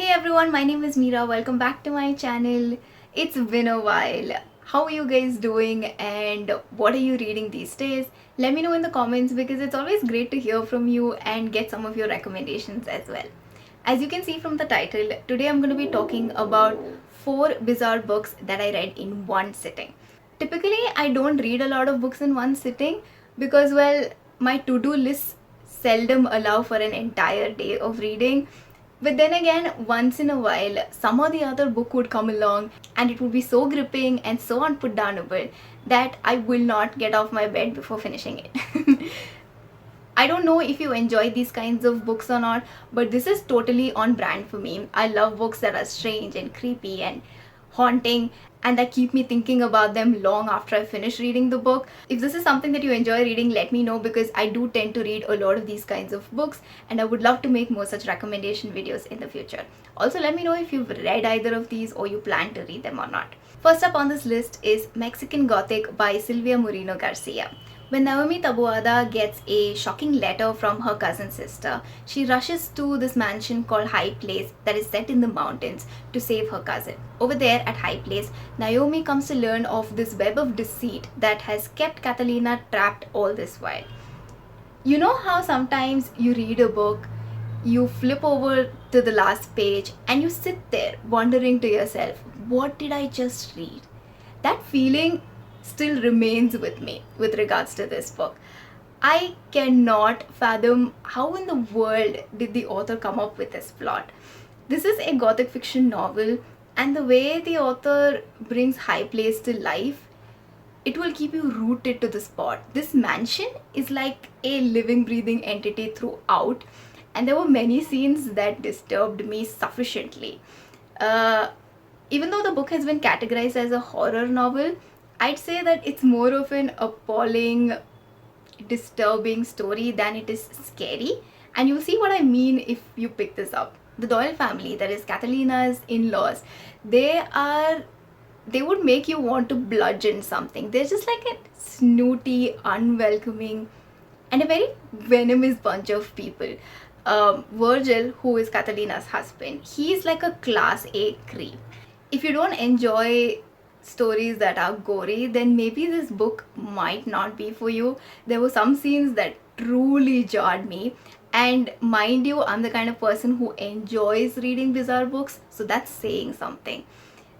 Hey everyone, my name is Meera. Welcome back to my channel. It's been a while. How are you guys doing and what are you reading these days? Let me know in the comments because it's always great to hear from you and get some of your recommendations as well. As you can see from the title, today I'm going to be talking about 4 bizarre books that I read in one sitting. Typically, I don't read a lot of books in one sitting because, well, my to-do lists seldom allow for an entire day of reading. But then again, once in a while, some or the other book would come along and it would be so gripping and so unputdownable that I will not get off my bed before finishing it. I don't know if you enjoy these kinds of books or not, but this is totally on brand for me. I love books that are strange and creepy and haunting and that keep me thinking about them long after I finish reading the book. If this is something that you enjoy reading, let me know because I do tend to read a lot of these kinds of books and I would love to make more such recommendation videos in the future. Also, let me know if you've read either of these or you plan to read them or not. First up on this list is Mexican Gothic by Silvia Moreno Garcia. When Naomi Taboada gets a shocking letter from her cousin sister, she rushes to this mansion called High Place that is set in the mountains to save her cousin. Over there at High Place, Naomi comes to learn of this web of deceit that has kept Catalina trapped all this while. You know how sometimes you read a book, you flip over to the last page and you sit there wondering to yourself, what did I just read? That feeling still remains with me with regards to this book. I cannot fathom how in the world did the author come up with this plot. This is a gothic fiction novel, and the way the author brings High Place to life, it will keep you rooted to the spot. This mansion is like a living, breathing entity throughout, and there were many scenes that disturbed me sufficiently. Uh, Even though the book has been categorized as a horror novel, I'd say that it's more of an appalling, disturbing story than it is scary. And you'll see what I mean if you pick this up. The Doyle family, that is Catalina's in-laws, they would make you want to bludgeon something. They're just like a snooty, unwelcoming, and a very venomous bunch of people. Virgil, who is Catalina's husband, he's like a class A creep. If you don't enjoy stories that are gory, then maybe this book might not be for you. There were some scenes that truly jarred me. And mind you, I'm the kind of person who enjoys reading bizarre books, so that's saying something.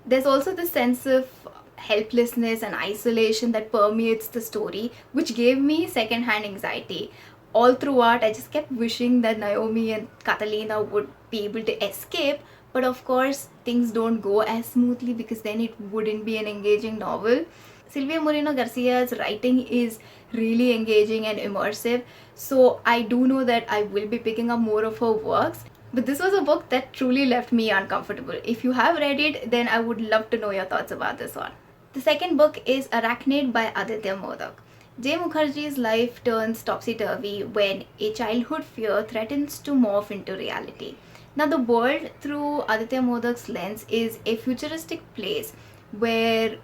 There's also this sense of helplessness and isolation that permeates the story, which gave me secondhand anxiety. All throughout, I just kept wishing that Naomi and Catalina would be able to escape, but of course, things don't go as smoothly because then it wouldn't be an engaging novel. Silvia Moreno Garcia's writing is really engaging and immersive, so I do know that I will be picking up more of her works. But this was a book that truly left me uncomfortable. If you have read it, then I would love to know your thoughts about this one. The second book is Arachnid by Aditya Modak. Jay Mukherjee's life turns topsy-turvy when a childhood fear threatens to morph into reality. Now, the world through Aditya Modak's lens is a futuristic place where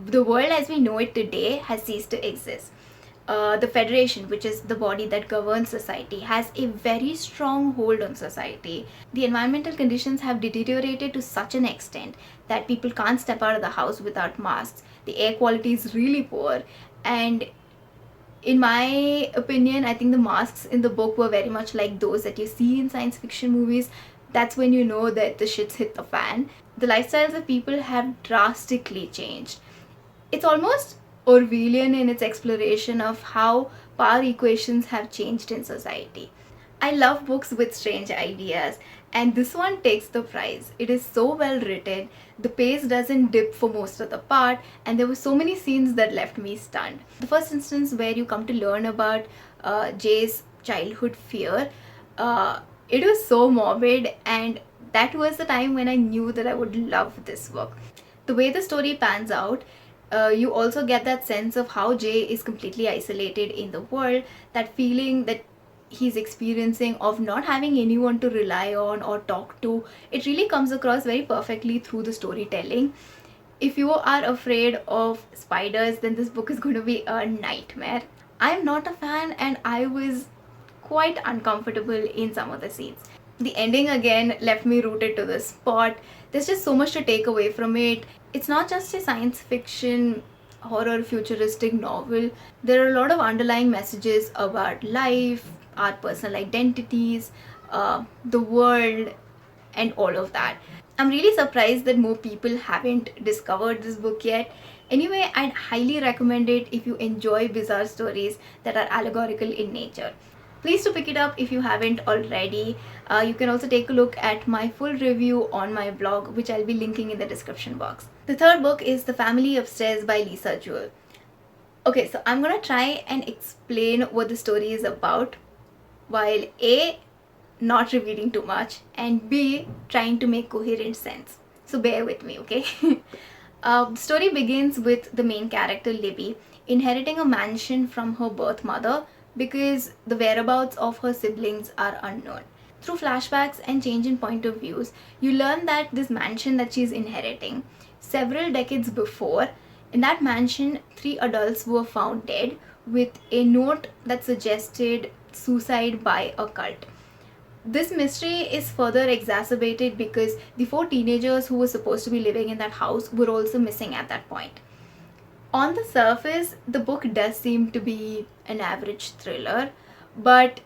the world as we know it today has ceased to exist. The Federation, which is the body that governs society, has a very strong hold on society. The environmental conditions have deteriorated to such an extent that people can't step out of the house without masks. The air quality is really poor, and in my opinion, I think the masks in the book were very much like those that you see in science fiction movies. That's when you know that the shit's hit the fan. The lifestyles of people have drastically changed. It's almost Orwellian in its exploration of how power equations have changed in society. I love books with strange ideas, and this one takes the prize. It is so well written, the pace doesn't dip for most of the part, and there were so many scenes that left me stunned. The first instance where you come to learn about Jay's childhood fear, it was so morbid, and that was the time when I knew that I would love this book. The way the story pans out, you also get that sense of how Jay is completely isolated in the world, that feeling that he's experiencing of not having anyone to rely on or talk to. It really comes across very perfectly through the storytelling. If you are afraid of spiders, then this book is going to be a nightmare. I'm not a fan and I was quite uncomfortable in some of the scenes. The ending again left me rooted to the spot. There's just so much to take away from it. It's not just a science fiction horror futuristic novel. There are a lot of underlying messages about life, our personal identities, the world, and all of that. I'm really surprised that more people haven't discovered this book yet. Anyway, I'd highly recommend it if you enjoy bizarre stories that are allegorical in nature. Please to pick it up if you haven't already. You can also take a look at my full review on my blog, which I'll be linking in the description box. The third book is The Family Upstairs by Lisa Jewell. Okay, so I'm gonna try and explain what the story is about, while A, not revealing too much, and B, trying to make coherent sense. So bear with me, okay? The story begins with the main character, Libby, inheriting a mansion from her birth mother because the whereabouts of her siblings are unknown. Through flashbacks and change in point of views, you learn that this mansion that she's inheriting, several decades before, in that mansion, 3 adults were found dead with a note that suggested suicide by a cult. This mystery is further exacerbated because the 4 teenagers who were supposed to be living in that house were also missing at that point. On the surface, the book does seem to be an average thriller, but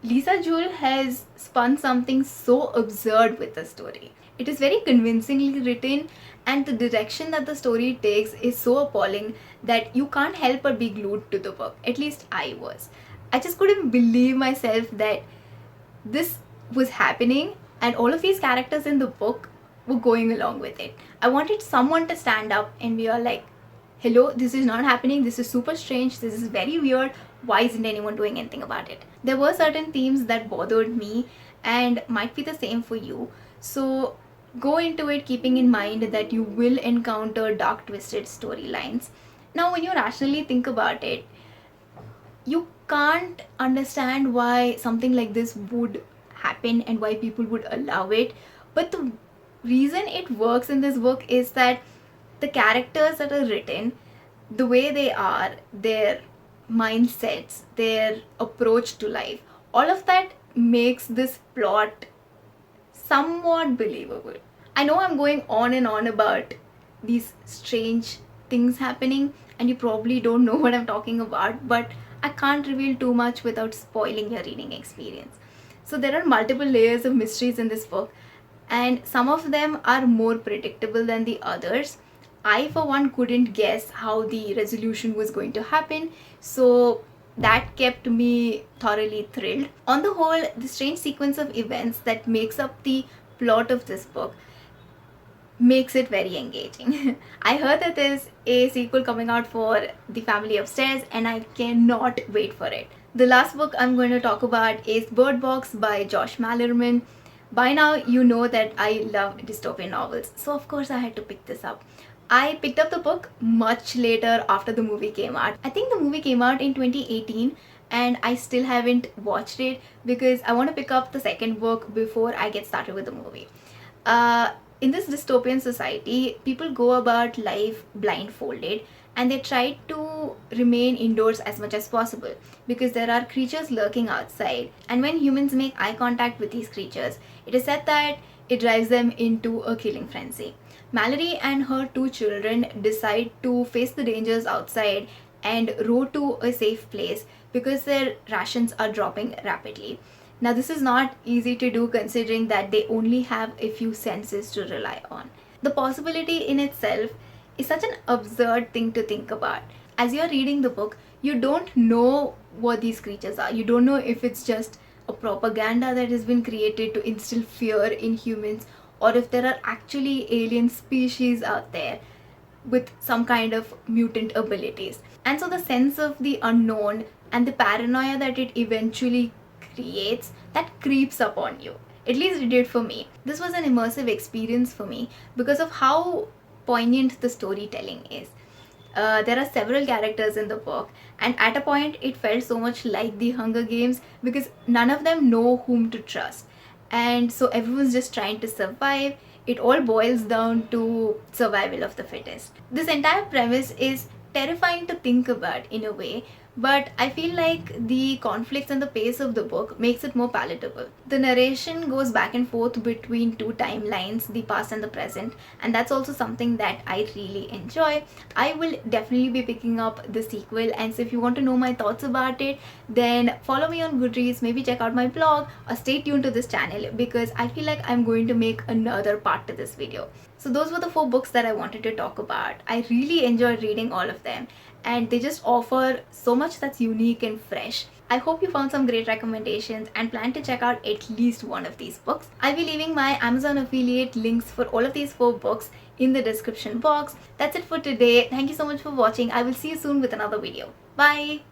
Lisa Jewell has spun something so absurd with the story. It is very convincingly written, and the direction that the story takes is so appalling that you can't help but be glued to the book. At least I was. I just couldn't believe myself that this was happening and all of these characters in the book were going along with it. I wanted someone to stand up and be all like, hello, this is not happening, this is super strange, this is very weird, why isn't anyone doing anything about it? There were certain themes that bothered me and might be the same for you. So go into it keeping in mind that you will encounter dark twisted storylines. Now when you rationally think about it, you can't understand why something like this would happen and why people would allow it. But the reason it works in this book is that the characters that are written, the way they are, their mindsets, their approach to life, all of that makes this plot somewhat believable. I know I'm going on and on about these strange things happening and you probably don't know what I'm talking about, but I can't reveal too much without spoiling your reading experience. So there are multiple layers of mysteries in this book, and some of them are more predictable than the others. I for one couldn't guess how the resolution was going to happen, so that kept me thoroughly thrilled. On the whole, the strange sequence of events that makes up the plot of this book makes it very engaging. I heard that there's a sequel coming out for The Family Upstairs and I cannot wait for it. The last book I'm going to talk about is Bird Box by Josh Malerman. By now you know that I love dystopian novels, so of course I had to pick this up. I picked up the book much later after the movie came out. I think the movie came out in 2018 and I still haven't watched it because I want to pick up the second book before I get started with the movie. In this dystopian society, people go about life blindfolded and they try to remain indoors as much as possible because there are creatures lurking outside, and when humans make eye contact with these creatures, it is said that it drives them into a killing frenzy. Mallory and her 2 children decide to face the dangers outside and row to a safe place because their rations are dropping rapidly. Now this is not easy to do considering that they only have a few senses to rely on. The possibility in itself is such an absurd thing to think about. As you're reading the book, you don't know what these creatures are. You don't know if it's just a propaganda that has been created to instill fear in humans, or if there are actually alien species out there with some kind of mutant abilities. And so the sense of the unknown and the paranoia that it eventually creates, that creeps up on you. At least it did for me. This was an immersive experience for me because of how poignant the storytelling is. There are several characters in the book, and at a point it felt so much like the Hunger Games because none of them know whom to trust, and so everyone's just trying to survive. It all boils down to survival of the fittest. This entire premise is terrifying to think about in a way, but I feel like the conflicts and the pace of the book makes it more palatable. The narration goes back and forth between two timelines, the past and the present, and that's also something that I really enjoy. I will definitely be picking up the sequel, and so if you want to know my thoughts about it, then follow me on Goodreads, maybe check out my blog, or stay tuned to this channel because I feel like I'm going to make another part to this video. So those were the 4 books that I wanted to talk about. I really enjoyed reading all of them, and they just offer so much that's unique and fresh. I hope you found some great recommendations and plan to check out at least one of these books. I'll be leaving my Amazon affiliate links for all of these 4 books in the description box. That's it for today. Thank you so much for watching. I will see you soon with another video. Bye!